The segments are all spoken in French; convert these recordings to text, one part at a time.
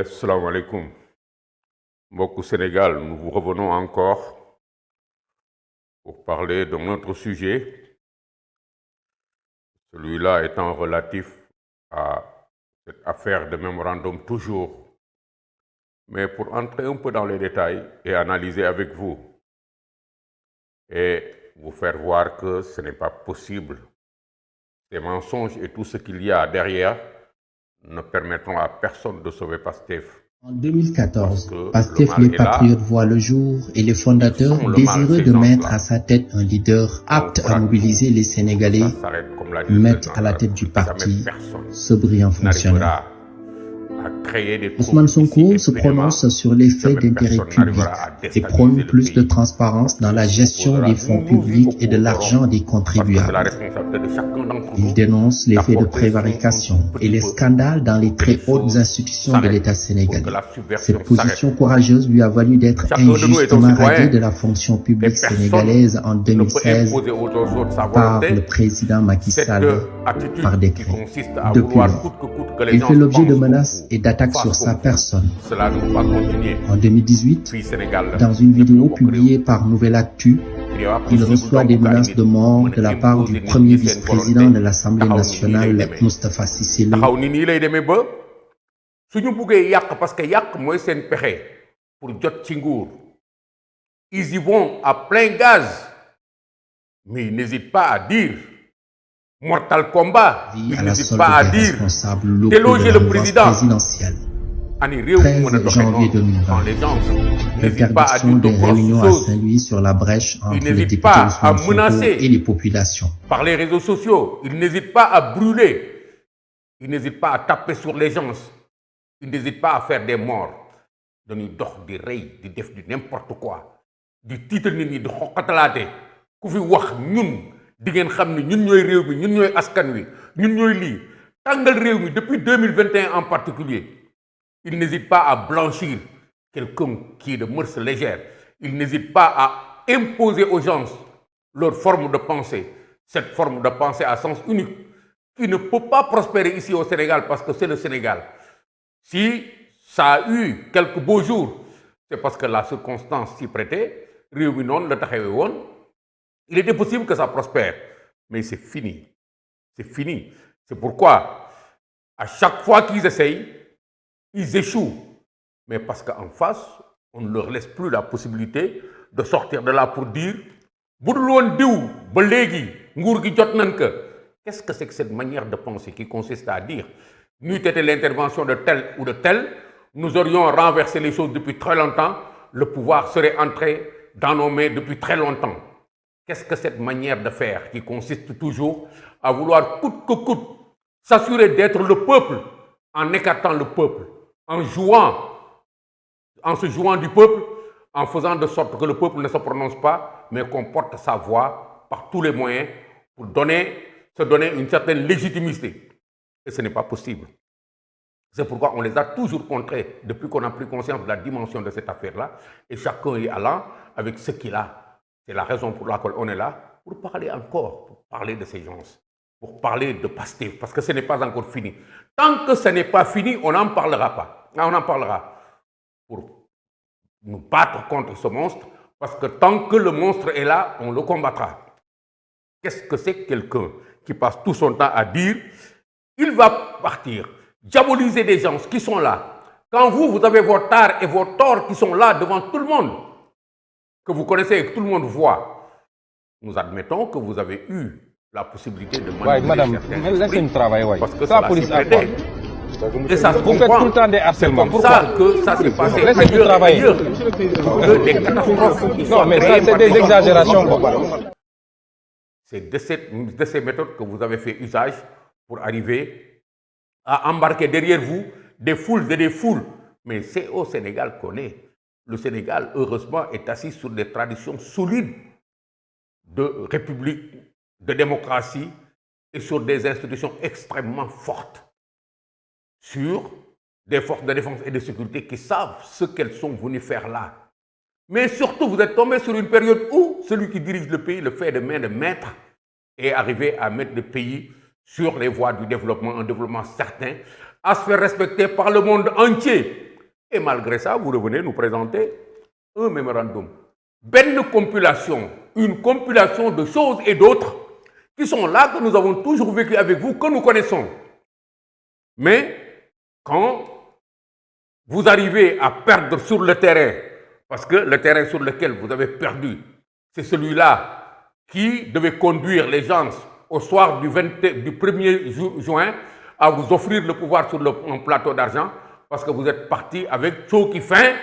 Salam alaikum. Mbokk Sénégal, nous vous revenons encore pour parler de notre sujet, celui-là étant relatif à cette affaire de mémorandum toujours, mais pour entrer un peu dans les détails et analyser avec vous et vous faire voir que ce n'est pas possible. Ces mensonges et tout ce qu'il y a derrière ne permettront à personne de sauver Pastef. En 2014, Pastef les Patriotes voient le jour et les fondateurs, désireux de mettre à sa tête un leader apte à mobiliser les Sénégalais, mettent à la tête du parti ce brillant fonctionnaire. Ousmane Sonko se prononce sur les faits d'intérêt public et prône plus de transparence dans la gestion des fonds publics et de l'argent des contribuables. Il dénonce les faits de prévarication et les scandales dans les très hautes institutions de l'État sénégalais. Cette position courageuse lui a valu d'être injustement radié de la fonction publique sénégalaise en 2016 par le président Macky Sall par décret. Depuis lors, il fait l'objet de menaces et d'attaques sur sa personne. En 2018, dans une vidéo publiée par Nouvelle Actu, il reçoit des menaces de mort de la part du premier vice-président de l'Assemblée nationale, Moustapha Cissé Lo. Ils y vont à plein gaz, mais ils n'hésitent pas à dire Mortal Kombat, ils n'hésitent pas à dire déloger le président. 13 janvier 2020, interdiction des réunions à Saint-Louis sur la brèche entre les députés Ousmane Sonko et les populations. Par les réseaux sociaux, ils n'hésitent pas à brûler, ils n'hésitent pas à taper sur les gens, ils n'hésitent pas à faire des morts. Dañuy dox di rey di def di n'importe quoi di tiital nit ñi di xoqatalaate ku fi wax ñun di ngeen xam ne ñun ñooy réew mi ñun ñooy askan wi ñun ñooy lii tàngal réew mi depuis 2021 en particulier. Il n'hésite pas à blanchir quelqu'un qui est de mœurs légères. Il n'hésite pas à imposer aux gens leur forme de pensée, cette forme de pensée à sens unique, qui ne peut pas prospérer ici au Sénégal parce que c'est le Sénégal. Si ça a eu quelques beaux jours, c'est parce que la circonstance s'y prêtait. Il était possible que ça prospère, mais c'est fini. C'est fini. C'est pourquoi, à chaque fois qu'ils essayent, ils échouent. Mais parce qu'en face, on ne leur laisse plus la possibilité de sortir de là pour dire qu'est-ce que c'est que cette manière de penser qui consiste à dire n'eût été l'intervention de tel ou de tel, nous aurions renversé les choses depuis très longtemps, le pouvoir serait entré dans nos mains depuis très longtemps. Qu'est-ce que cette manière de faire qui consiste toujours à vouloir coûte que coûte s'assurer d'être le peuple en écartant le peuple, en se jouant du peuple, en faisant de sorte que le peuple ne se prononce pas, mais qu'on porte sa voix par tous les moyens pour se donner une certaine légitimité. Et ce n'est pas possible. C'est pourquoi on les a toujours contrés depuis qu'on a pris conscience de la dimension de cette affaire-là. Et chacun est allant avec ce qu'il a. C'est la raison pour laquelle on est là, pour parler encore, pour parler de ces gens, pour parler de Pastef, parce que ce n'est pas encore fini. Tant que ce n'est pas fini, on n'en parlera pas. On en parlera pour nous battre contre ce monstre, parce que tant que le monstre est là, on le combattra. Qu'est-ce que c'est que quelqu'un qui passe tout son temps à dire il va partir, diaboliser des gens qui sont là. Quand vous avez vos tares et vos torts qui sont là devant tout le monde, que vous connaissez et que tout le monde voit, nous admettons que vous avez eu la possibilité de manipuler certains esprits, parce que cela s'y prêtait. Et ça se comprend. C'est comme ça que ça s'est passé ailleurs. Des catastrophes qui sont non, mais ça, c'est des exagérations. C'est de ces méthodes que vous avez fait usage pour arriver à embarquer derrière vous des foules et des foules. Mais c'est au Sénégal qu'on est. Le Sénégal, heureusement, est assis sur des traditions solides de république, de démocratie et sur des institutions extrêmement fortes. Sur des forces de défense et de sécurité qui savent ce qu'elles sont venues faire là. Mais surtout, vous êtes tombé sur une période où celui qui dirige le pays le fait de main de maître et est arrivé à mettre le pays sur les voies du développement, un développement certain, à se faire respecter par le monde entier. Et malgré ça, vous revenez nous présenter un mémorandum. Une compilation de choses et d'autres qui sont là, que nous avons toujours vécu avec vous, que nous connaissons. Mais quand vous arrivez à perdre sur le terrain, parce que le terrain sur lequel vous avez perdu, c'est celui-là qui devait conduire les gens au soir du 1er juin à vous offrir le pouvoir sur un plateau d'argent, parce que vous êtes parti avec Choki Fin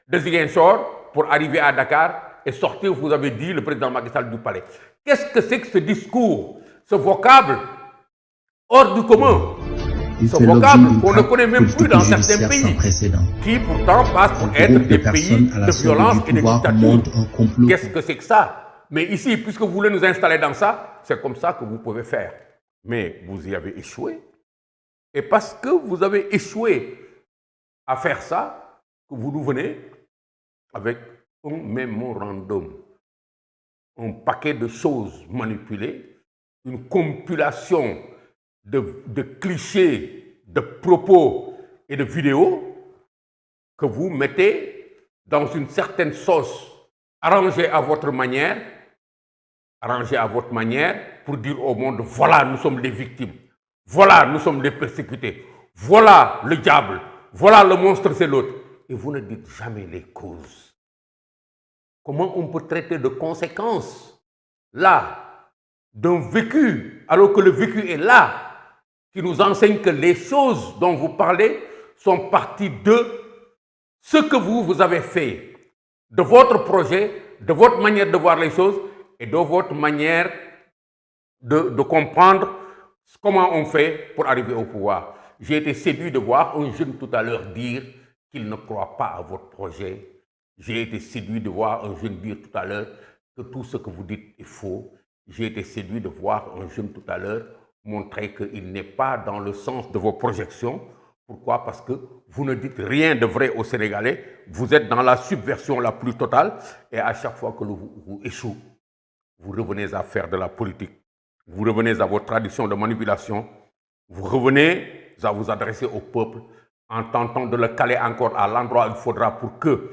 de Ziguinchor pour arriver à Dakar et sortir, vous avez dit, le président Macky Sall du palais. Qu'est-ce que c'est que ce discours, ce vocable hors du commun? Ce vocable qu'on ne connaît même plus dans certains pays, qui pourtant passent pour être des pays de violence et de dictature. Qu'est-ce que c'est que ça? Mais ici, puisque vous voulez nous installer dans ça, c'est comme ça que vous pouvez faire. Mais vous y avez échoué. Et parce que vous avez échoué à faire ça, que vous nous venez avec un mémorandum, un paquet de choses manipulées, une compilation de clichés, de propos et de vidéos que vous mettez dans une certaine sauce arrangée à votre manière pour dire au monde, voilà, nous sommes des victimes, voilà, nous sommes des persécutés, voilà le diable, voilà le monstre, c'est l'autre. Et vous ne dites jamais les causes. Comment on peut traiter de conséquences, là, d'un vécu, alors que le vécu est là, qui nous enseigne que les choses dont vous parlez sont parties de ce que vous avez fait, de votre projet, de votre manière de voir les choses et de votre manière de comprendre comment on fait pour arriver au pouvoir. J'ai été séduit de voir un jeune tout à l'heure dire qu'il ne croit pas à votre projet. J'ai été séduit de voir un jeune dire tout à l'heure que tout ce que vous dites est faux. J'ai été séduit de voir un jeune tout à l'heure montrer qu'il n'est pas dans le sens de vos projections. Pourquoi? Parce que vous ne dites rien de vrai aux Sénégalais. Vous êtes dans la subversion la plus totale. Et à chaque fois que vous échouez, vous revenez à faire de la politique. Vous revenez à vos traditions de manipulation. Vous revenez à vous adresser au peuple en tentant de le caler encore à l'endroit où il faudra pour que,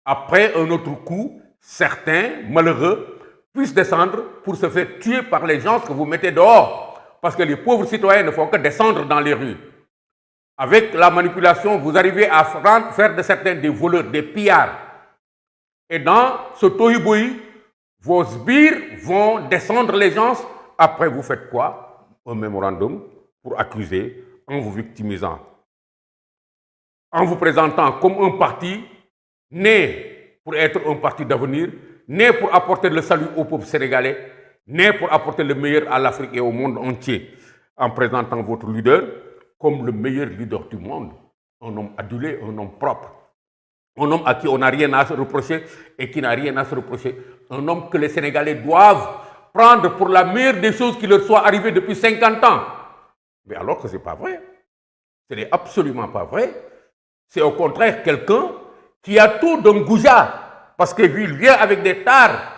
après un autre coup, certains malheureux puissent descendre pour se faire tuer par les gens que vous mettez dehors. Parce que les pauvres citoyens ne font que descendre dans les rues. Avec la manipulation, vous arrivez à faire de certains des voleurs, des pillards. Et dans ce tohu-bohu, vos sbires vont descendre les gens. Après, vous faites quoi? Un mémorandum pour accuser, en vous victimisant, en vous présentant comme un parti né pour être un parti d'avenir, né pour apporter le salut au peuple sénégalais, né pour apporter le meilleur à l'Afrique et au monde entier, en présentant votre leader comme le meilleur leader du monde, un homme adulé, un homme propre, un homme à qui on n'a rien à se reprocher et qui n'a rien à se reprocher, un homme que les Sénégalais doivent prendre pour la meilleure des choses qui leur soit arrivée depuis 50 ans. Mais alors que ce n'est pas vrai. Ce n'est absolument pas vrai. C'est au contraire quelqu'un qui a tout d'un goujat, parce qu'il vient avec des tares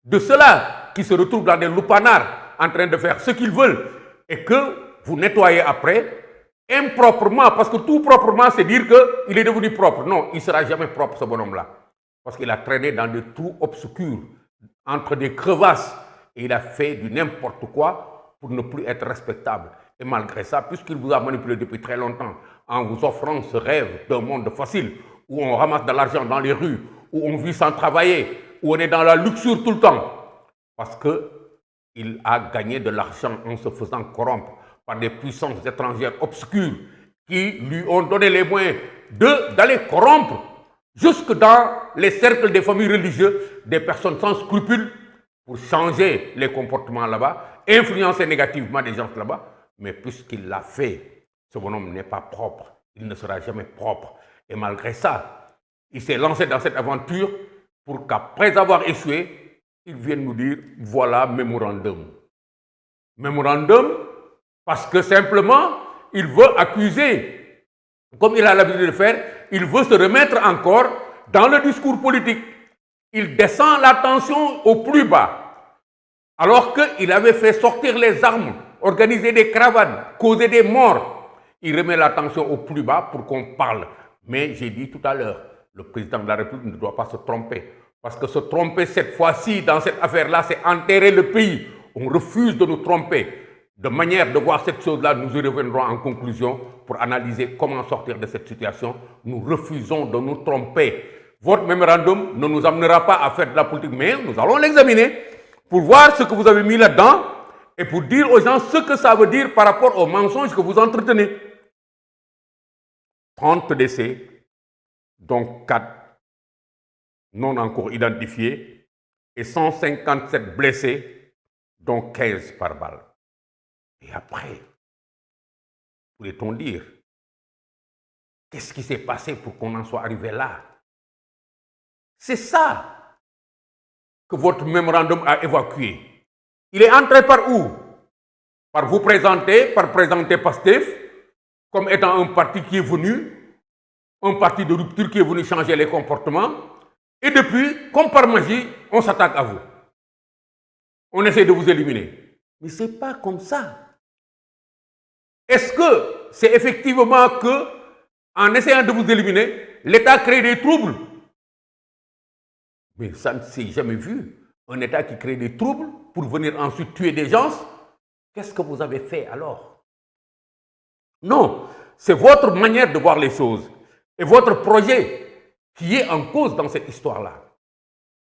de ceux-là qui se retrouvent dans des loupanards en train de faire ce qu'ils veulent et que vous nettoyez après improprement, parce que tout proprement, c'est dire qu'il est devenu propre. Non, il ne sera jamais propre, ce bonhomme-là, parce qu'il a traîné dans des trous obscurs, entre des crevasses, et il a fait du n'importe quoi pour ne plus être respectable. Et malgré ça, puisqu'il vous a manipulé depuis très longtemps, en vous offrant ce rêve d'un monde facile, où on ramasse de l'argent dans les rues, où on vit sans travailler, où on est dans la luxure tout le temps, parce qu'il a gagné de l'argent en se faisant corrompre par des puissances étrangères obscures qui lui ont donné les moyens d'aller corrompre jusque dans les cercles des familles religieuses des personnes sans scrupules pour changer les comportements là-bas, influencer négativement des gens là-bas. Mais puisqu'il l'a fait, ce bonhomme n'est pas propre, il ne sera jamais propre. Et malgré ça, il s'est lancé dans cette aventure pour qu'après avoir échoué, il vienne nous dire, voilà, mémorandum. Mémorandum, parce que simplement, il veut accuser, comme il a l'habitude de faire, il veut se remettre encore dans le discours politique. Il descend la tension au plus bas, alors qu'il avait fait sortir les armes, organiser des caravanes, causer des morts. Il remet la tension au plus bas pour qu'on parle Mais j'ai dit tout à l'heure, le président de la République ne doit pas se tromper. Parce que se tromper cette fois-ci, dans cette affaire-là, c'est enterrer le pays. On refuse de nous tromper. De manière de voir cette chose-là, nous y reviendrons en conclusion pour analyser comment sortir de cette situation. Nous refusons de nous tromper. Votre mémorandum ne nous amènera pas à faire de la politique, mais nous allons l'examiner pour voir ce que vous avez mis là-dedans et pour dire aux gens ce que ça veut dire par rapport aux mensonges que vous entretenez. 30 décès, dont 4 non encore identifiés, et 157 blessés, dont 15 par balle. Et après, pourrait-on dire, qu'est-ce qui s'est passé pour qu'on en soit arrivé là? C'est ça que votre mémorandum a évacué. Il est entré par où? Par vous présenter, par présenter Pastef comme étant un parti qui est venu, un parti de rupture qui est venu changer les comportements. Et depuis, comme par magie, on s'attaque à vous. On essaie de vous éliminer. Mais ce n'est pas comme ça. Est-ce que c'est effectivement que, en essayant de vous éliminer, l'État crée des troubles? Mais ça ne s'est jamais vu. Un État qui crée des troubles pour venir ensuite tuer des gens. Qu'est-ce que vous avez fait alors? Non, c'est votre manière de voir les choses et votre projet qui est en cause dans cette histoire-là.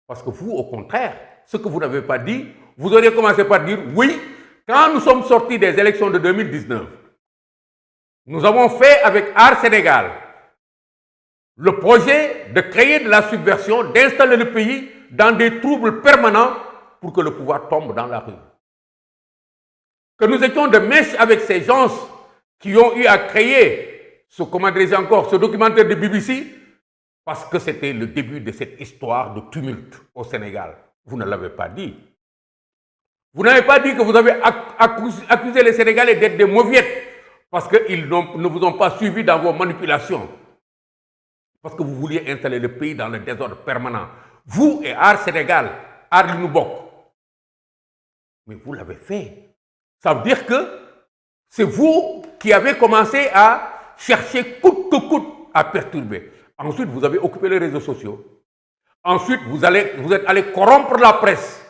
Parce que vous, au contraire, ce que vous n'avez pas dit, vous auriez commencé par dire, oui, quand nous sommes sortis des élections de 2019, nous avons fait avec Art Sénégal le projet de créer de la subversion, d'installer le pays dans des troubles permanents pour que le pouvoir tombe dans la rue. Que nous étions de mèche avec ces gens qui ont eu à créer ce documentaire de BBC, parce que c'était le début de cette histoire de tumulte au Sénégal. Vous ne l'avez pas dit. Vous n'avez pas dit que vous avez accusé les Sénégalais d'être des mauviettes parce qu'ils ne vous ont pas suivi dans vos manipulations. Parce que vous vouliez installer le pays dans le désordre permanent. Vous et Art Sénégal, Art Linoubok. Mais vous l'avez fait. Ça veut dire que c'est vous qui avez commencé à chercher coûte que coûte à perturber. Ensuite, vous avez occupé les réseaux sociaux. Ensuite, vous êtes allé corrompre la presse.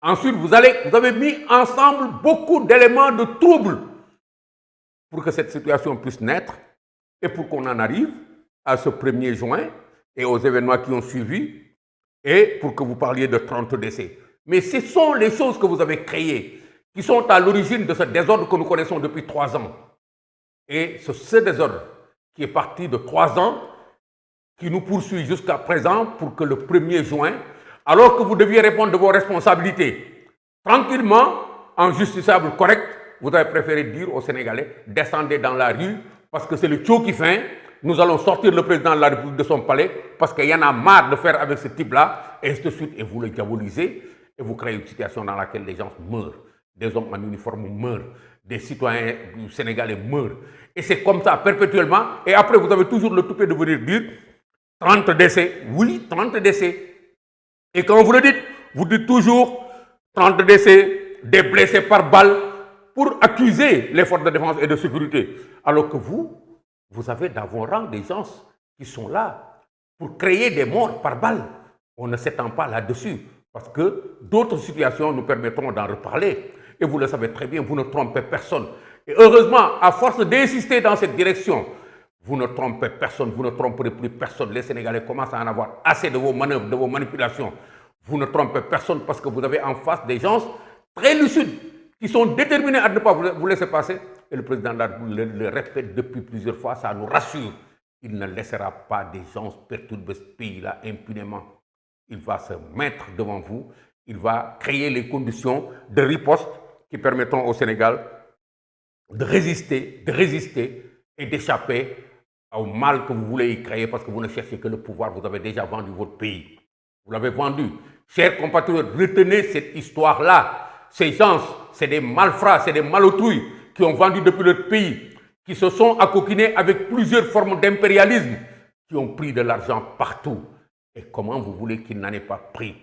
Ensuite, vous avez mis ensemble beaucoup d'éléments de trouble pour que cette situation puisse naître et pour qu'on en arrive à ce 1er juin et aux événements qui ont suivi et pour que vous parliez de 30 décès. Mais ce sont les choses que vous avez créées qui sont à l'origine de ce désordre que nous connaissons depuis 3 ans. Et ce désordre qui est parti de 3 ans, qui nous poursuit jusqu'à présent pour que le 1er juin, alors que vous deviez répondre de vos responsabilités, tranquillement, en justiciable correct, vous avez préféré dire aux Sénégalais, descendez dans la rue, parce que c'est le tchou qui fait, nous allons sortir le président de la République de son palais, parce qu'il y en a marre de faire avec ce type-là, et ainsi de suite, et vous le diabolisez, et vous créez une situation dans laquelle les gens meurent, des hommes en uniforme meurent, des citoyens sénégalais meurent, et c'est comme ça perpétuellement, et après vous avez toujours le toupet de venir dire 30 décès, oui, 30 décès. Et quand vous le dites, vous dites toujours 30 décès, des blessés par balle, pour accuser les forces de défense et de sécurité. Alors que vous avez dans vos rangs des gens qui sont là pour créer des morts par balle. On ne s'étend pas là-dessus, parce que d'autres situations nous permettront d'en reparler. Et vous le savez très bien, vous ne trompez personne. Et heureusement, à force d'insister dans cette direction, vous ne trompez personne, vous ne tromperez plus personne. Les Sénégalais commencent à en avoir assez de vos manœuvres, de vos manipulations. Vous ne trompez personne parce que vous avez en face des gens très lucides qui sont déterminés à ne pas vous laisser passer. Et le président de la République le répète depuis plusieurs fois, ça nous rassure. Il ne laissera pas des gens perturber ce pays-là impunément. Il va se mettre devant vous, il va créer les conditions de riposte qui permettront au Sénégal de résister et d'échapper au mal que vous voulez y créer parce que vous ne cherchez que le pouvoir, vous avez déjà vendu votre pays. Vous l'avez vendu. Chers compatriotes, retenez cette histoire-là. Ces gens, c'est des malfrats, c'est des malautrus qui ont vendu depuis leur pays, qui se sont accoquinés avec plusieurs formes d'impérialisme, qui ont pris de l'argent partout. Et comment vous voulez qu'ils n'en aient pas pris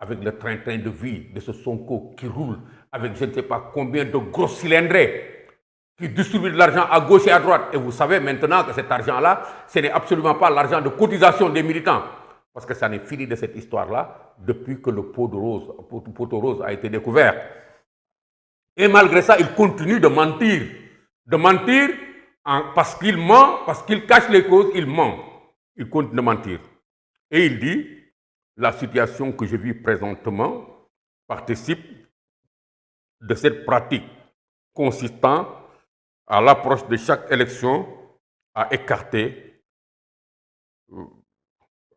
avec le train-train de vie de ce Sonko qui roule avec je ne sais pas combien de gros cylindrés qui distribue de l'argent à gauche et à droite. Et vous savez maintenant que cet argent-là, ce n'est absolument pas l'argent de cotisation des militants. Parce que ça n'est fini de cette histoire-là depuis que le poteau rose a été découvert. Et malgré ça, il continue de mentir. De mentir parce qu'il ment, parce qu'il cache les causes, il ment. Il continue de mentir. Et il dit, la situation que je vis présentement participe de cette pratique consistant à l'approche de chaque élection à écarter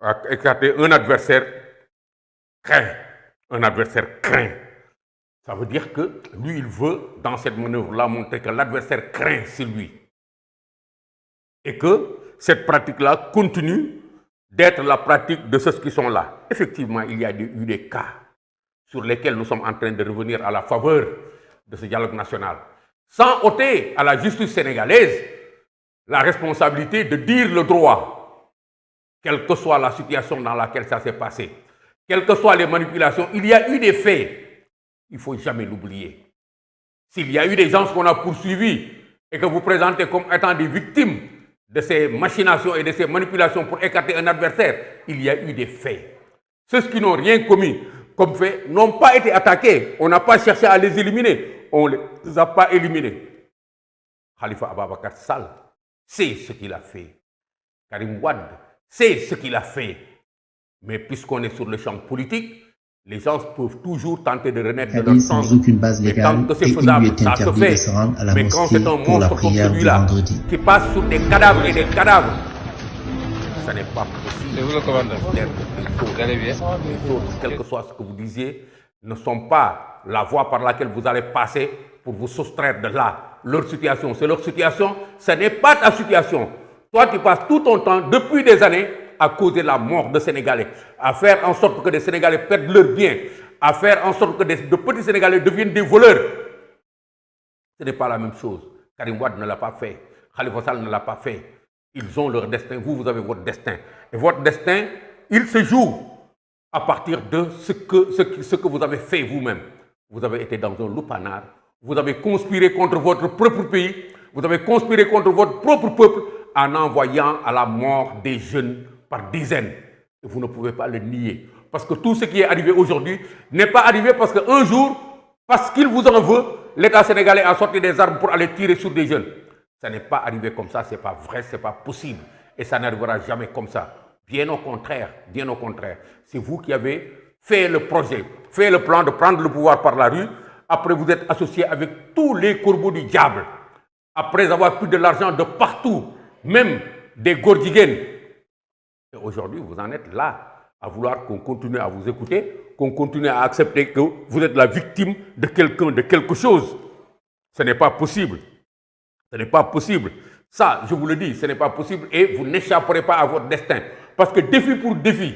un adversaire craint. Un adversaire craint. Ça veut dire que lui, il veut, dans cette manœuvre-là, montrer que l'adversaire craint sur lui. Et que cette pratique-là continue d'être la pratique de ceux qui sont là. Effectivement, il y a eu des cas sur lesquels nous sommes en train de revenir à la faveur de ce dialogue national, sans ôter à la justice sénégalaise la responsabilité de dire le droit, quelle que soit la situation dans laquelle ça s'est passé, quelles que soient les manipulations. Il y a eu des faits. Il ne faut jamais l'oublier. S'il y a eu des gens qu'on a poursuivis et que vous présentez comme étant des victimes de ces machinations et de ces manipulations pour écarter un adversaire, il y a eu des faits. Ceux qui n'ont rien commis comme fait n'ont pas été attaqués. On n'a pas cherché à les éliminer. On ne les a pas éliminés. Khalifa Ababacar Sall sait ce qu'il a fait. Karim Wade sait ce qu'il a fait. Mais puisqu'on est sur le champ politique, les gens peuvent toujours tenter de renaître de leur sens. Sans aucune base légale, et il lui est interdit de se rendre à la mosquée pour la prière du vendredi. Qui passe sur des cadavres et des cadavres, ce n'est pas possible. Et vous le commandant, vous allez bien? Les autres, quel que soit ce que vous disiez, ne sont pas la voie par laquelle vous allez passer pour vous soustraire de là. Leur situation, c'est leur situation, ce n'est pas ta situation. Toi, tu passes tout ton temps, depuis des années, à causer la mort de Sénégalais, à faire en sorte que des Sénégalais perdent leurs biens, à faire en sorte que de petits Sénégalais deviennent des voleurs. Ce n'est pas la même chose. Karim Wade ne l'a pas fait. Khalifa Sall ne l'a pas fait. Ils ont leur destin. Vous avez votre destin. Et votre destin, il se joue à partir de ce que vous avez fait vous-même. Vous avez été dans un lupanar. Vous avez conspiré contre votre propre pays. Vous avez conspiré contre votre propre peuple en envoyant à la mort des jeunes par dizaines. Et vous ne pouvez pas le nier. Parce que tout ce qui est arrivé aujourd'hui n'est pas arrivé parce qu'un jour, parce qu'il vous en veut, l'État sénégalais a sorti des armes pour aller tirer sur des jeunes. Ça n'est pas arrivé comme ça, ce n'est pas vrai, ce n'est pas possible. Et ça n'arrivera jamais comme ça. Bien au contraire, bien au contraire. C'est vous qui avez fait le projet, fait le plan de prendre le pouvoir par la rue. Après, vous êtes associé avec tous les corbeaux du diable. Après avoir pris de l'argent de partout, même des gordigènes. Et aujourd'hui, vous en êtes là, à vouloir qu'on continue à vous écouter, qu'on continue à accepter que vous êtes la victime de quelqu'un, de quelque chose. Ce n'est pas possible. Ce n'est pas possible. Ça, je vous le dis, ce n'est pas possible et vous n'échapperez pas à votre destin. Parce que défi pour défi,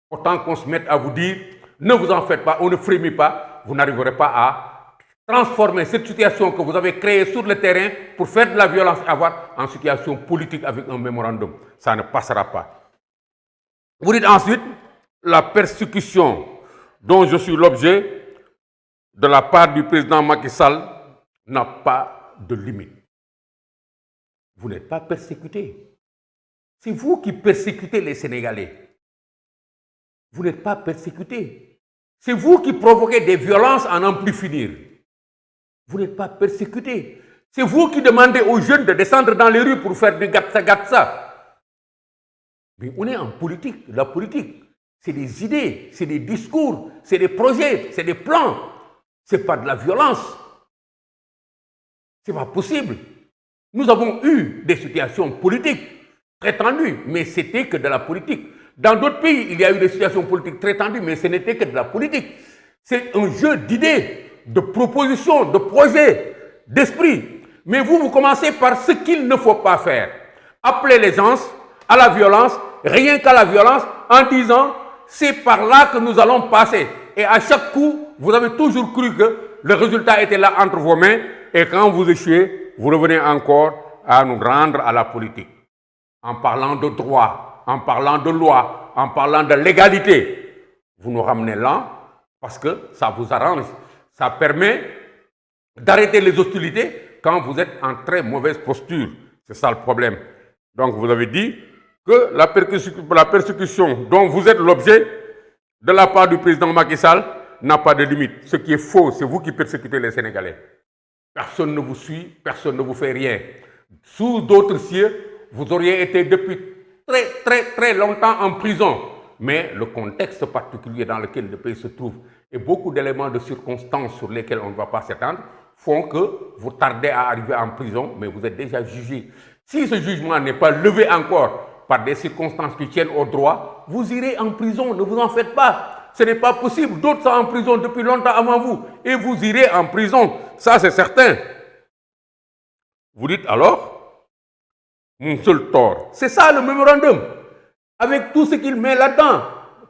autant qu'on se mette à vous dire, ne vous en faites pas, on ne frémit pas, vous n'arriverez pas à transformer cette situation que vous avez créée sur le terrain pour faire de la violence et avoir en situation politique avec un mémorandum. Ça ne passera pas. Vous dites ensuite, la persécution dont je suis l'objet de la part du président Macky Sall n'a pas de limite. Vous n'êtes pas persécuté. C'est vous qui persécutez les Sénégalais. Vous n'êtes pas persécuté. C'est vous qui provoquez des violences à n'en plus finir. Vous n'êtes pas persécuté. C'est vous qui demandez aux jeunes de descendre dans les rues pour faire du gatsa-gatsa. Mais on est en politique. La politique, c'est des idées, c'est des discours, c'est des projets, c'est des plans. Ce n'est pas de la violence. Ce n'est pas possible. Nous avons eu des situations politiques très tendues, mais c'était que de la politique. Dans d'autres pays, il y a eu des situations politiques très tendues, mais ce n'était que de la politique. C'est un jeu d'idées, de propositions, de projets, d'esprit. Mais vous commencez par ce qu'il ne faut pas faire. Appelez les gens à la violence, rien qu'à la violence, en disant c'est par là que nous allons passer. Et à chaque coup, vous avez toujours cru que le résultat était là entre vos mains, et quand vous échouez, vous revenez encore à nous rendre à la politique. En parlant de droit, en parlant de loi, en parlant de légalité, vous nous ramenez là parce que ça vous arrange. Ça permet d'arrêter les hostilités quand vous êtes en très mauvaise posture. C'est ça le problème. Donc vous avez dit que la persécution dont vous êtes l'objet de la part du président Macky Sall n'a pas de limite. Ce qui est faux, c'est vous qui persécutez les Sénégalais. Personne ne vous suit, personne ne vous fait rien. Sous d'autres cieux, vous auriez été depuis très longtemps en prison. Mais le contexte particulier dans lequel le pays se trouve et beaucoup d'éléments de circonstances sur lesquels on ne va pas s'étendre font que vous tardez à arriver en prison, mais vous êtes déjà jugé. Si ce jugement n'est pas levé encore par des circonstances qui tiennent au droit, vous irez en prison, ne vous en faites pas. Ce n'est pas possible. D'autres sont en prison depuis longtemps avant vous et vous irez en prison. Ça, c'est certain. Vous dites alors, mon seul tort. C'est ça le mémorandum. Avec tout ce qu'il met là-dedans,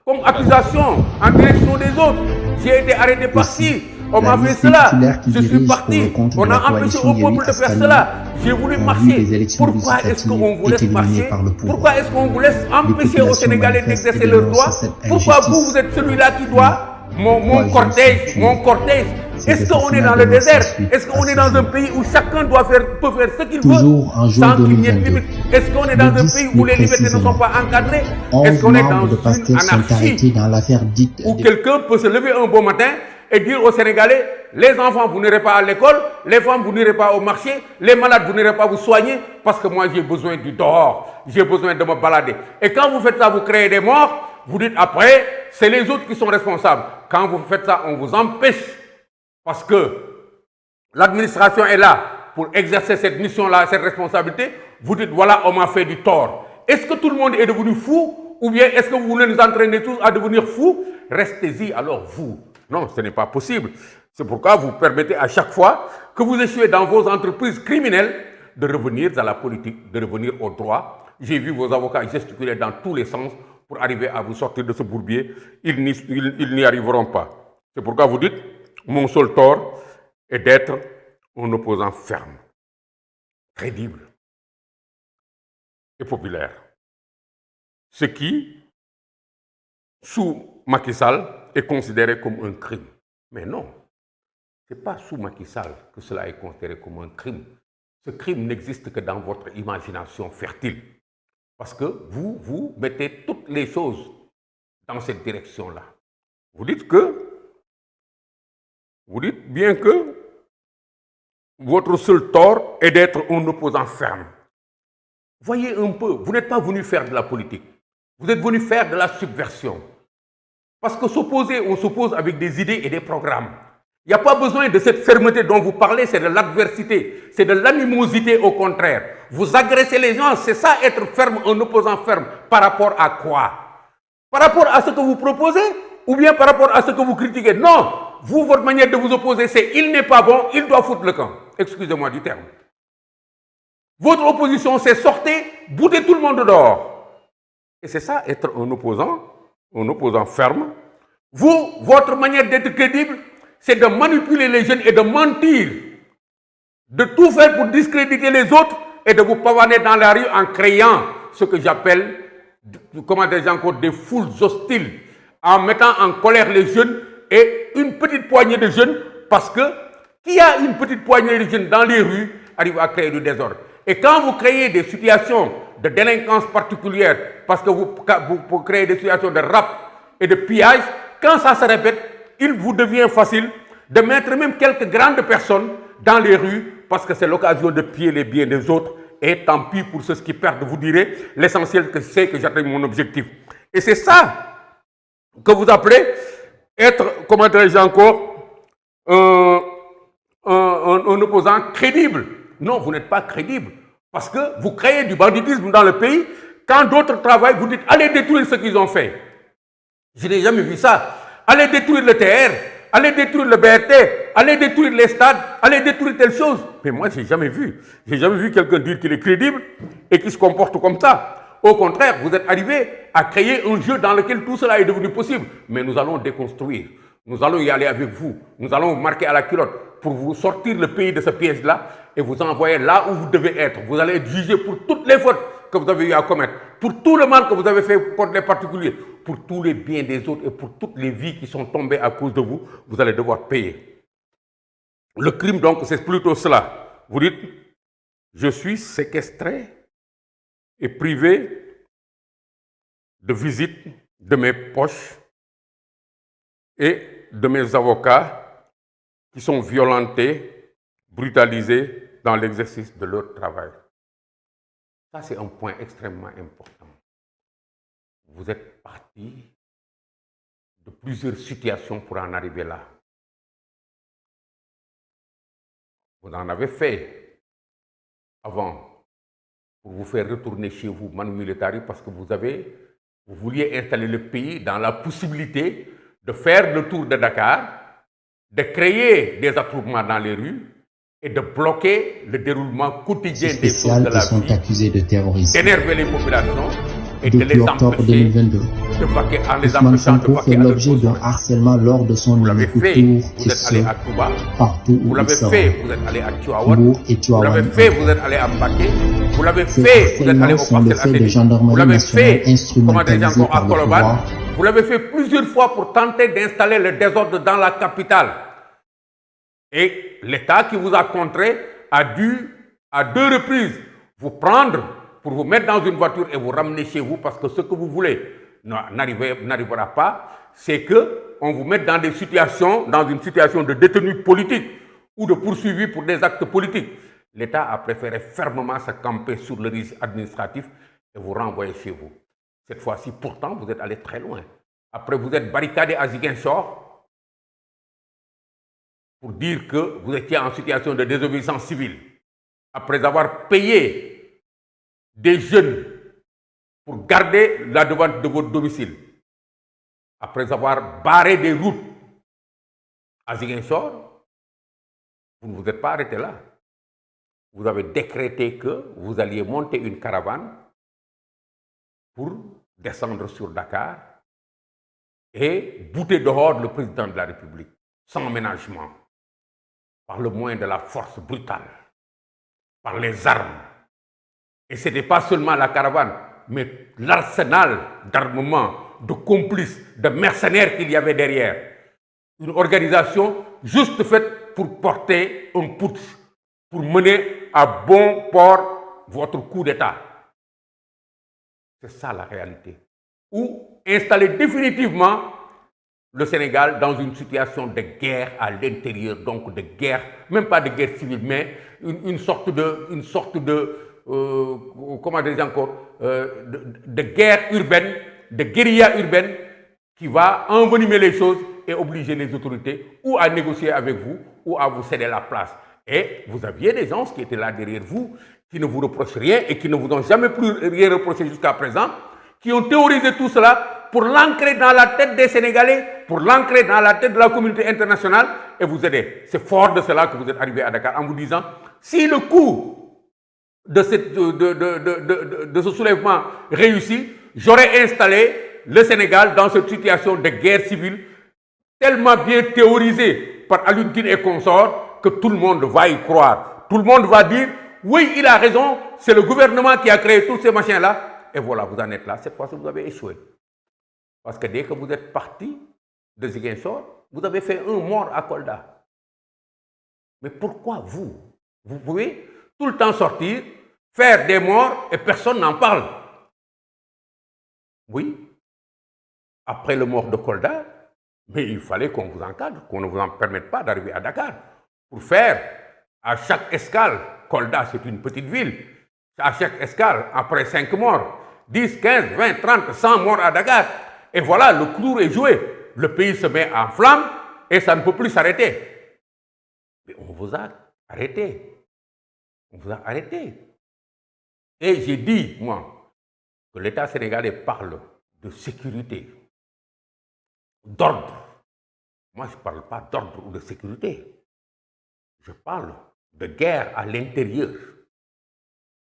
comme accusation en direction des autres. J'ai été arrêté par ci, on m'a fait cela, je suis parti, on a empêché au peuple de faire cela, j'ai voulu marcher. Pourquoi est-ce qu'on vous laisse marcher? Pourquoi est-ce qu'on vous laisse empêcher aux Sénégalais d'exercer leurs droits? Pourquoi vous êtes celui-là qui doit mon cortège? Est-ce qu'on est dans le désert? Est-ce qu'on est dans un pays où chacun peut faire ce qu'il veut sans qu'il y ait de limite? Est-ce qu'on est dans un pays où les libertés ne sont pas encadrées? Est-ce qu'on est dans une anarchie où quelqu'un peut se lever un beau matin et dire aux Sénégalais, les enfants, vous n'irez pas à l'école, les femmes, vous n'irez pas au marché, les malades, vous n'irez pas vous soigner, parce que moi, j'ai besoin du dehors, j'ai besoin de me balader. Et quand vous faites ça, vous créez des morts, vous dites après, c'est les autres qui sont responsables. Quand vous faites ça, on vous empêche, parce que l'administration est là pour exercer cette mission-là, cette responsabilité. Vous dites, voilà, on m'a fait du tort. Est-ce que tout le monde est devenu fou? Ou bien est-ce que vous voulez nous entraîner tous à devenir fous? Restez-y alors vous. Non, ce n'est pas possible. C'est pourquoi vous permettez à chaque fois que vous échouez dans vos entreprises criminelles de revenir à la politique, de revenir au droit. J'ai vu vos avocats gesticuler dans tous les sens pour arriver à vous sortir de ce bourbier. Ils n'y arriveront pas. C'est pourquoi vous dites, mon seul tort est d'être un opposant ferme, crédible et populaire. Ce qui, sous Macky Sall, est considéré comme un crime. Mais non, ce n'est pas sous Macky Sall que cela est considéré comme un crime. Ce crime n'existe que dans votre imagination fertile. Parce que vous mettez toutes les choses dans cette direction-là. Vous dites bien que votre seul tort est d'être un opposant ferme. Voyez un peu, vous n'êtes pas venu faire de la politique. Vous êtes venu faire de la subversion. Parce que s'opposer, on s'oppose avec des idées et des programmes. Il n'y a pas besoin de cette fermeté dont vous parlez, c'est de l'adversité, c'est de l'animosité au contraire. Vous agressez les gens, c'est ça être ferme, un opposant ferme. Par rapport à quoi? Par rapport à ce que vous proposez ou bien par rapport à ce que vous critiquez? Non, vous, votre manière de vous opposer, c'est il n'est pas bon, il doit foutre le camp. Excusez-moi du terme. Votre opposition, c'est sortez, boutez tout le monde dehors. Et c'est ça, être un opposant ferme. Vous, votre manière d'être crédible, c'est de manipuler les jeunes et de mentir. De tout faire pour discréditer les autres et de vous pavaner dans la rue en créant ce que j'appelle, comment dire encore, des foules hostiles, en mettant en colère les jeunes et une petite poignée de jeunes, parce que qui a une petite poignée de jeunes dans les rues arrive à créer du désordre. Et quand vous créez des situations de délinquance particulière, parce que vous créez des situations de rap et de pillage, quand ça se répète, il vous devient facile de mettre même quelques grandes personnes dans les rues, parce que c'est l'occasion de piller les biens des autres, et tant pis pour ceux qui perdent, vous direz, l'essentiel c'est que j'atteigne mon objectif. Et c'est ça que vous appelez être, comment dirais-je encore, un opposant crédible. Non, vous n'êtes pas crédible. Parce que vous créez du banditisme dans le pays. Quand d'autres travaillent, vous dites allez détruire ce qu'ils ont fait. Je n'ai jamais vu ça. Allez détruire le TR, allez détruire le BRT, allez détruire les stades, allez détruire telle chose. Mais moi, je n'ai jamais vu. Je n'ai jamais vu quelqu'un dire qu'il est crédible et qu'il se comporte comme ça. Au contraire, vous êtes arrivé à créer un jeu dans lequel tout cela est devenu possible. Mais nous allons déconstruire. Nous allons y aller avec vous. Nous allons vous marquer à la culotte pour vous sortir le pays de ce piège-là et vous envoyer là où vous devez être. Vous allez être jugé pour toutes les fautes que vous avez eu à commettre, pour tout le mal que vous avez fait contre les particuliers, pour tous les biens des autres et pour toutes les vies qui sont tombées à cause de vous, vous allez devoir payer. Le crime, donc, c'est plutôt cela. Vous dites, je suis séquestré et privé de visite de mes poches et de mes avocats qui sont violentés, brutalisés dans l'exercice de leur travail. Ça, c'est un point extrêmement important. Vous êtes parti de plusieurs situations pour en arriver là. Vous en avez fait avant pour vous faire retourner chez vous, Manu Militari, parce que vous vouliez installer le pays dans la possibilité de faire le tour de Dakar, de créer des attroupements dans les rues et de bloquer le déroulement quotidien des choses de la sont vie, accusés de terrorisme. d'énerver les populations et Depuis de les octobre empêcher 2022, de vaquer, en les Ousmane empêchant de Sonko vaquer fait à leur l'objet d'un besoin. harcèlement lors de son Vous l'avez unique fait, tour vous êtes allé à Touba, partout où vous il l'avez sera. fait, vous êtes allé à Tivaouane, Mbour et vous l'avez Tivaouane. fait, vous êtes allé à Mbacké, vous l'avez Ces fait, vous êtes allé au harcèlements sont le Parcelles fait de Assainies, vous gendarmerie l'avez nationale fait, instrumentalisée encore à par le Colobane, pouvoir. vous l'avez fait plusieurs fois pour tenter d'installer le désordre dans la capitale. Et l'État qui vous a contré a dû, à 2 reprises, vous prendre pour vous mettre dans une voiture et vous ramener chez vous parce que ce que vous voulez n'arrivera pas, c'est qu'on vous mette dans une situation de détenu politique ou de poursuivi pour des actes politiques. L'État a préféré fermement se camper sur le risque administratif et vous renvoyer chez vous. Cette fois-ci, pourtant, vous êtes allé très loin. Après, vous êtes barricadé à Ziguinchor pour dire que vous étiez en situation de désobéissance civile. Après avoir payé des jeunes pour garder la devant de votre domicile, après avoir barré des routes à Ziguinchor, vous ne vous êtes pas arrêté là. Vous avez décrété que vous alliez monter une caravane pour descendre sur Dakar et bouter dehors le président de la République, sans ménagement, par le moyen de la force brutale, par les armes. Et ce n'était pas seulement la caravane, mais l'arsenal d'armement, de complices, de mercenaires qu'il y avait derrière. Une organisation juste faite pour porter un putsch, pour mener à bon port votre coup d'État. C'est ça la réalité. Ou installer définitivement le Sénégal dans une situation de guerre à l'intérieur, donc de guerre, même pas de guerre civile, mais une sorte de comment dire encore, de guerre urbaine, de guérilla urbaine qui va envenimer les choses et obliger les autorités ou à négocier avec vous ou à vous céder la place. Et vous aviez des gens qui étaient là derrière vous, qui ne vous reprochent rien et qui ne vous ont jamais plus rien reproché jusqu'à présent, qui ont théorisé tout cela pour l'ancrer dans la tête des Sénégalais, pour l'ancrer dans la tête de la communauté internationale et vous aider. C'est fort de cela que vous êtes arrivé à Dakar en vous disant, si le coup de ce soulèvement réussit, j'aurais installé le Sénégal dans cette situation de guerre civile tellement bien théorisée par Alioune Tine et consorts que tout le monde va y croire. Tout le monde va dire, oui, il a raison, c'est le gouvernement qui a créé tous ces machins-là. Et voilà, vous en êtes là. Cette fois-ci, vous avez échoué. Parce que dès que vous êtes parti de Ziguinchor, vous avez fait un mort à Kolda. Mais pourquoi vous pouvez tout le temps sortir, faire des morts et personne n'en parle. Oui, après le mort de Kolda, mais il fallait qu'on vous encadre, qu'on ne vous en permette pas d'arriver à Dakar. Pour faire à chaque escale, Kolda c'est une petite ville, à chaque escale, après 5 morts, 10, 15, 20, 30, 100 morts à Dakar. Et voilà, le clou est joué. Le pays se met en flamme et ça ne peut plus s'arrêter. Mais on vous a arrêté. On vous a arrêté. Et j'ai dit, moi, que l'État sénégalais parle de sécurité, d'ordre. Moi, je ne parle pas d'ordre ou de sécurité. Je parle de guerre à l'intérieur.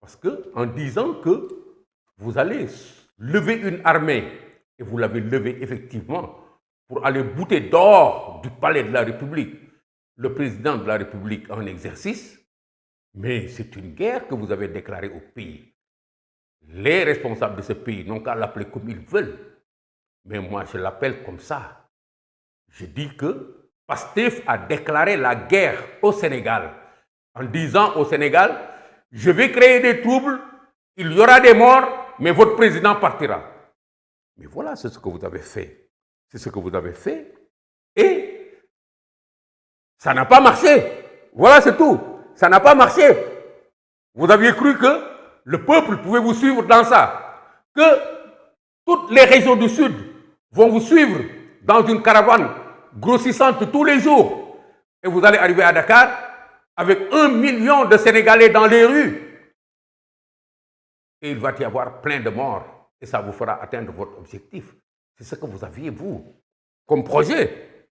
Parce que, en disant que vous allez lever une armée, et vous l'avez levée effectivement, pour aller bouter dehors du palais de la République le président de la République en exercice, mais c'est une guerre que vous avez déclarée au pays. Les responsables de ce pays n'ont qu'à l'appeler comme ils veulent, mais moi je l'appelle comme ça. Je dis que Pastef a déclaré la guerre au Sénégal. en disant au Sénégal, je vais créer des troubles, il y aura des morts, mais votre président partira. Mais voilà, c'est ce que vous avez fait. C'est ce que vous avez fait. Et ça n'a pas marché. Voilà, c'est tout. Ça n'a pas marché. Vous aviez cru que le peuple pouvait vous suivre dans ça. Que toutes les régions du Sud vont vous suivre dans une caravane grossissante tous les jours. Et vous allez arriver à Dakar avec 1 million de Sénégalais dans les rues. Et il va y avoir plein de morts. Et ça vous fera atteindre votre objectif. C'est ce que vous aviez, vous, comme projet.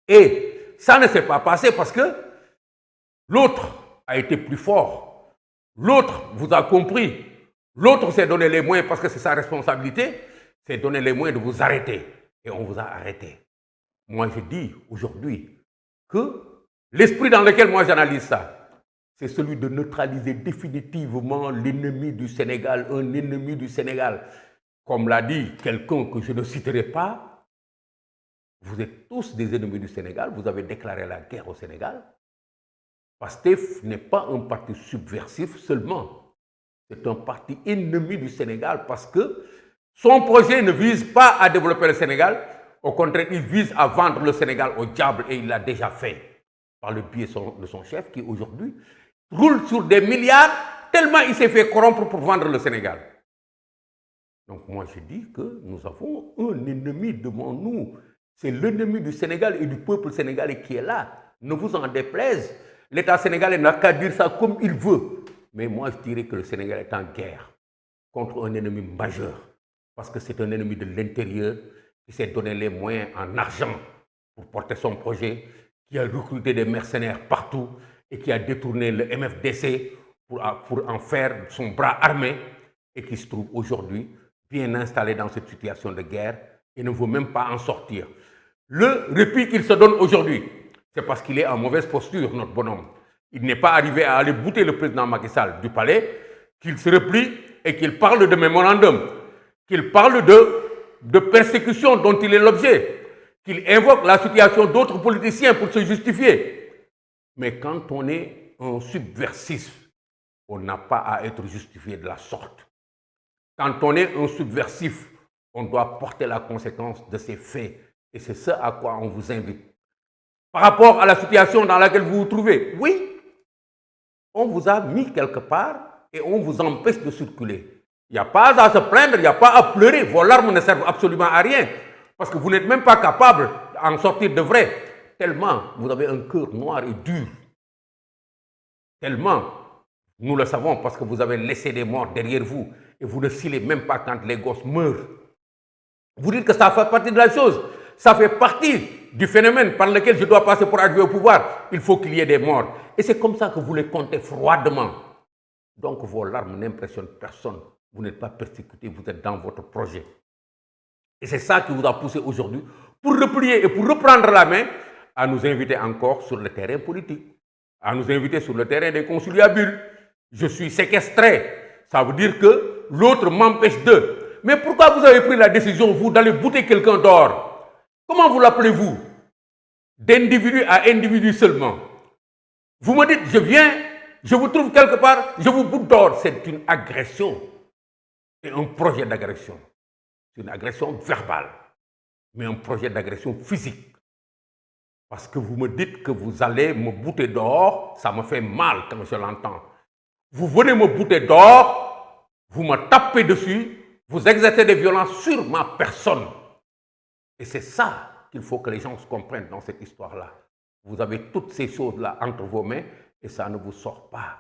Et ça ne s'est pas passé parce que l'autre a été plus fort. L'autre vous a compris. L'autre s'est donné les moyens, parce que c'est sa responsabilité, s'est donné les moyens de vous arrêter. Et on vous a arrêté. Moi, je dis aujourd'hui que l'esprit dans lequel moi j'analyse ça, c'est celui de neutraliser définitivement l'ennemi du Sénégal, un ennemi du Sénégal. Comme l'a dit quelqu'un que je ne citerai pas, vous êtes tous des ennemis du Sénégal, vous avez déclaré la guerre au Sénégal. PASTEF n'est pas un parti subversif seulement, c'est un parti ennemi du Sénégal parce que son projet ne vise pas à développer le Sénégal, au contraire, il vise à vendre le Sénégal au diable et il l'a déjà fait par le biais de son chef qui aujourd'hui roule sur des milliards tellement il s'est fait corrompre pour vendre le Sénégal. Donc moi je dis que nous avons un ennemi devant nous. C'est l'ennemi du Sénégal et du peuple sénégalais qui est là. Ne vous en déplaise. L'État sénégalais n'a qu'à dire ça comme il veut. Mais moi je dirais que le Sénégal est en guerre contre un ennemi majeur. Parce que c'est un ennemi de l'intérieur qui s'est donné les moyens en argent pour porter son projet, qui a recruté des mercenaires partout et qui a détourné le MFDC pour en faire son bras armé et qui se trouve aujourd'hui bien installé dans cette situation de guerre et ne veut même pas en sortir. Le répit qu'il se donne aujourd'hui, c'est parce qu'il est en mauvaise posture, notre bonhomme. Il n'est pas arrivé à aller bouter le président Macky Sall du palais, qu'il se replie et qu'il parle de mémorandum, qu'il parle de persécution dont il est l'objet, qu'il invoque la situation d'autres politiciens pour se justifier. Mais quand on est un subversif, on n'a pas à être justifié de la sorte. Quand on est un subversif, on doit porter la conséquence de ses faits. Et c'est ce à quoi on vous invite. Par rapport à la situation dans laquelle vous vous trouvez, oui, on vous a mis quelque part et on vous empêche de circuler. Il n'y a pas à se plaindre, il n'y a pas à pleurer. Vos larmes ne servent absolument à rien. Parce que vous n'êtes même pas capable d'en sortir de vrai. Tellement vous avez un cœur noir et dur. Tellement, nous le savons parce que vous avez laissé des morts derrière vous. Et vous ne scellez même pas quand les gosses meurent. Vous dites que ça fait partie de la chose. Ça fait partie du phénomène par lequel je dois passer pour arriver au pouvoir. Il faut qu'il y ait des morts. Et c'est comme ça que vous les comptez froidement. Donc vos larmes n'impressionnent personne. Vous n'êtes pas persécuté, vous êtes dans votre projet. Et c'est ça qui vous a poussé aujourd'hui pour replier et pour reprendre la main à nous inviter encore sur le terrain politique, à nous inviter sur le terrain des conciliabules. Je suis séquestré. Ça veut dire que l'autre m'empêche de. Mais pourquoi vous avez pris la décision, vous, d'aller bouter quelqu'un dehors? Comment vous l'appelez-vous? D'individu à individu seulement. Vous me dites, je viens, je vous trouve quelque part, je vous boute dehors. C'est une agression. C'est un projet d'agression. C'est une agression verbale, mais un projet d'agression physique. Parce que vous me dites que vous allez me bouter dehors, ça me fait mal quand je l'entends. Vous venez me bouter dehors, vous me tapez dessus, vous exercez des violences sur ma personne. Et c'est ça qu'il faut que les gens se comprennent dans cette histoire-là. Vous avez toutes ces choses-là entre vos mains et ça ne vous sort pas.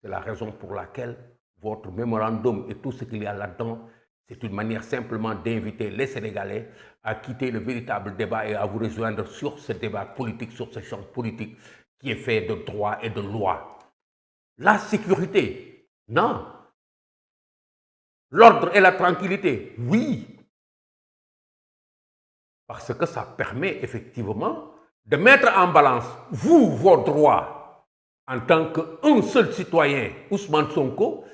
C'est la raison pour laquelle votre mémorandum et tout ce qu'il y a là-dedans, c'est une manière simplement d'inviter les Sénégalais à quitter le véritable débat et à vous rejoindre sur ce débat politique, sur ce champ politique qui est fait de droit et de loi. La sécurité, non. L'ordre et la tranquillité, oui. Parce que ça permet effectivement de mettre en balance, vous, vos droits, en tant qu'un seul citoyen, Ousmane Sonko,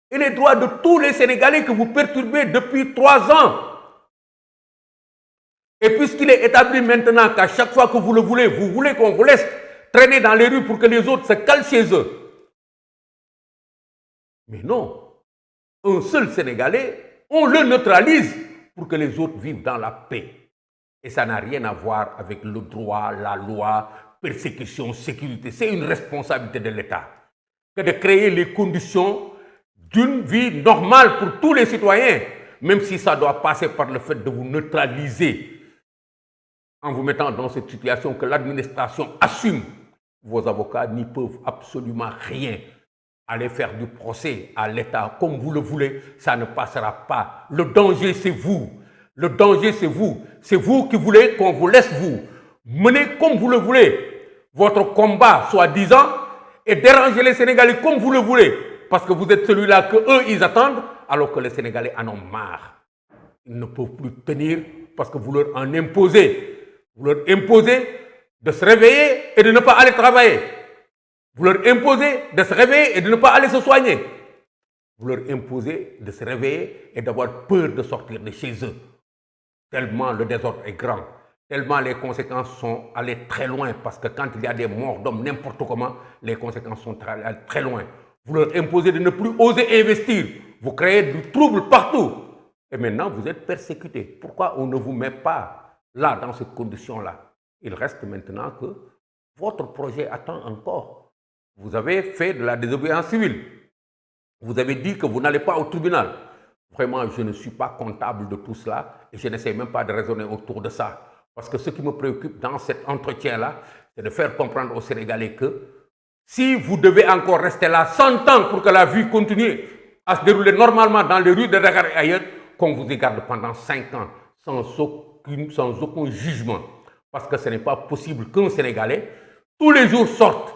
et les droits de tous les Sénégalais que vous perturbez depuis 3 ans. Et puisqu'il est établi maintenant qu'à chaque fois que vous le voulez, vous voulez qu'on vous laisse traîner dans les rues pour que les autres se calent chez eux. Mais non, un seul Sénégalais, on le neutralise pour que les autres vivent dans la paix. Et ça n'a rien à voir avec le droit, la loi, persécution, sécurité. C'est une responsabilité de l'État que de créer les conditions d'une vie normale pour tous les citoyens, même si ça doit passer par le fait de vous neutraliser en vous mettant dans cette situation que l'administration assume. Vos avocats n'y peuvent absolument rien. Allez faire du procès à l'État comme vous le voulez, ça ne passera pas. Le danger, c'est vous. Le danger, c'est vous. C'est vous qui voulez qu'on vous laisse vous mener comme vous le voulez votre combat, soi-disant, et déranger les Sénégalais comme vous le voulez, parce que vous êtes celui-là qu'eux, ils attendent, alors que les Sénégalais en ont marre. Ils ne peuvent plus tenir parce que vous leur en imposez. Vous leur imposez de se réveiller et de ne pas aller travailler. Vous leur imposez de se réveiller et de ne pas aller se soigner. Vous leur imposez de se réveiller et d'avoir peur de sortir de chez eux. Tellement le désordre est grand. Tellement les conséquences sont allées très loin, parce que quand il y a des morts d'hommes n'importe comment, les conséquences sont allées très loin. Vous leur imposez de ne plus oser investir. Vous créez du trouble partout. Et maintenant, vous êtes persécutés. Pourquoi on ne vous met pas là, dans cette condition-là? Il reste maintenant que votre projet attend encore. Vous avez fait de la désobéissance civile. Vous avez dit que vous n'allez pas au tribunal. Vraiment, je ne suis pas comptable de tout cela et je n'essaie même pas de raisonner autour de ça. Parce que ce qui me préoccupe dans cet entretien-là, c'est de faire comprendre aux Sénégalais que si vous devez encore rester là 100 ans pour que la vie continue à se dérouler normalement dans les rues de Dakar et ailleurs, qu'on vous y garde pendant 5 ans sans aucun jugement. Parce que ce n'est pas possible qu'un Sénégalais, tous les jours, sorte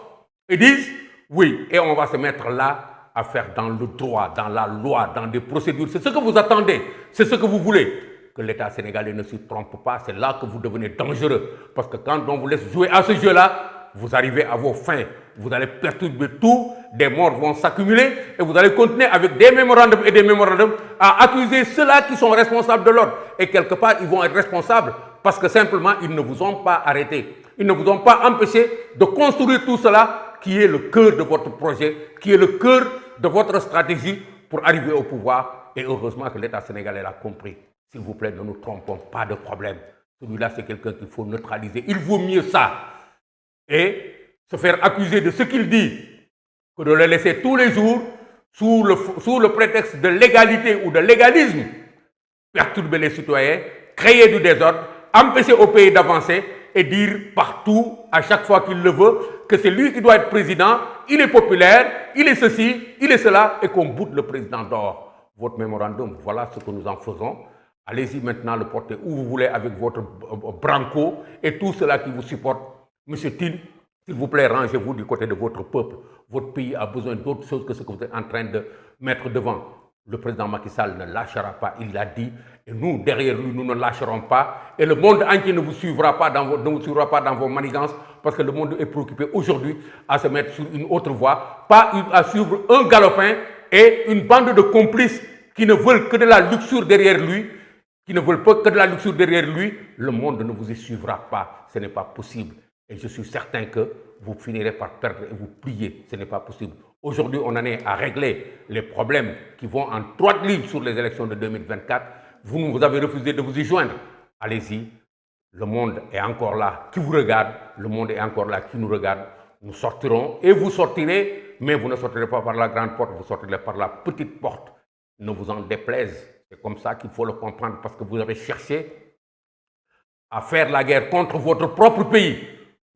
et dise oui, et on va se mettre là à faire dans le droit, dans la loi, dans des procédures. C'est ce que vous attendez, c'est ce que vous voulez. Que l'État sénégalais ne s'y trompe pas, c'est là que vous devenez dangereux. Parce que quand on vous laisse jouer à ce jeu-là, vous arrivez à vos fins. Vous allez perturber tout, des morts vont s'accumuler et vous allez continuer avec des mémorandums et des mémorandums à accuser ceux-là qui sont responsables de l'ordre. Et quelque part, ils vont être responsables parce que simplement, ils ne vous ont pas arrêté. Ils ne vous ont pas empêché de construire tout cela qui est le cœur de votre projet, qui est le cœur de votre stratégie pour arriver au pouvoir. Et heureusement que l'État sénégalais l'a compris. S'il vous plaît, ne nous trompons pas de problème. Celui-là, c'est quelqu'un qu'il faut neutraliser. Il vaut mieux ça. Et se faire accuser de ce qu'il dit que de le laisser tous les jours sous le prétexte de l'égalité ou de l'égalisme, perturber les citoyens, créer du désordre, empêcher au pays d'avancer et dire partout, à chaque fois qu'il le veut, que c'est lui qui doit être président, il est populaire, il est ceci, il est cela, et qu'on boude le président dehors. Votre mémorandum, voilà ce que nous en faisons. Allez-y maintenant le porter où vous voulez avec votre branco et tout cela qui vous supporte. Monsieur Tine, s'il vous plaît, rangez-vous du côté de votre peuple. Votre pays a besoin d'autre chose que ce que vous êtes en train de mettre devant. Le président Macky Sall ne lâchera pas, il l'a dit. Et nous, derrière lui, nous ne lâcherons pas. Et le monde entier ne vous suivra pas dans vos manigances, parce que le monde est préoccupé aujourd'hui à se mettre sur une autre voie, pas à suivre un galopin et une bande de complices qui ne veulent que de la luxure derrière lui, qui ne veulent pas que de la luxure derrière lui. Le monde ne vous y suivra pas, ce n'est pas possible. Et je suis certain que vous finirez par perdre et vous plier, ce n'est pas possible. Aujourd'hui, on en est à régler les problèmes qui vont en droite ligne sur les élections de 2024. Vous avez refusé de vous y joindre. Allez-y, le monde est encore là qui vous regarde, le monde est encore là qui nous regarde. Nous sortirons et vous sortirez, mais vous ne sortirez pas par la grande porte, vous sortirez par la petite porte. Ne vous en déplaise, c'est comme ça qu'il faut le comprendre, parce que vous avez cherché à faire la guerre contre votre propre pays.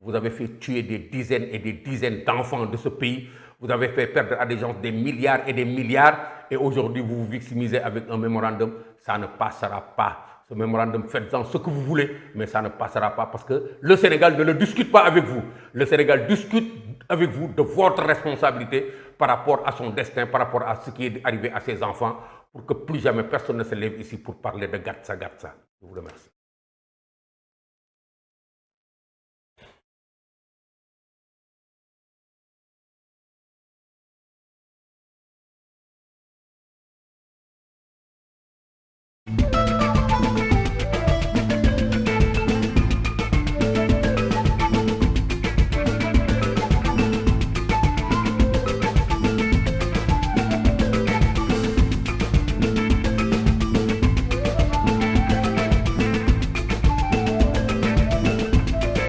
Vous avez fait tuer des dizaines et des dizaines d'enfants de ce pays. Vous avez fait perdre à des gens des milliards et des milliards. Et aujourd'hui, vous vous victimisez avec un mémorandum. Ça ne passera pas. Ce mémorandum, faites-en ce que vous voulez, mais ça ne passera pas parce que le Sénégal ne le discute pas avec vous. Le Sénégal discute avec vous de votre responsabilité par rapport à son destin, par rapport à ce qui est arrivé à ses enfants, pour que plus jamais personne ne se lève ici pour parler de Gatsa Gatsa. Je vous remercie.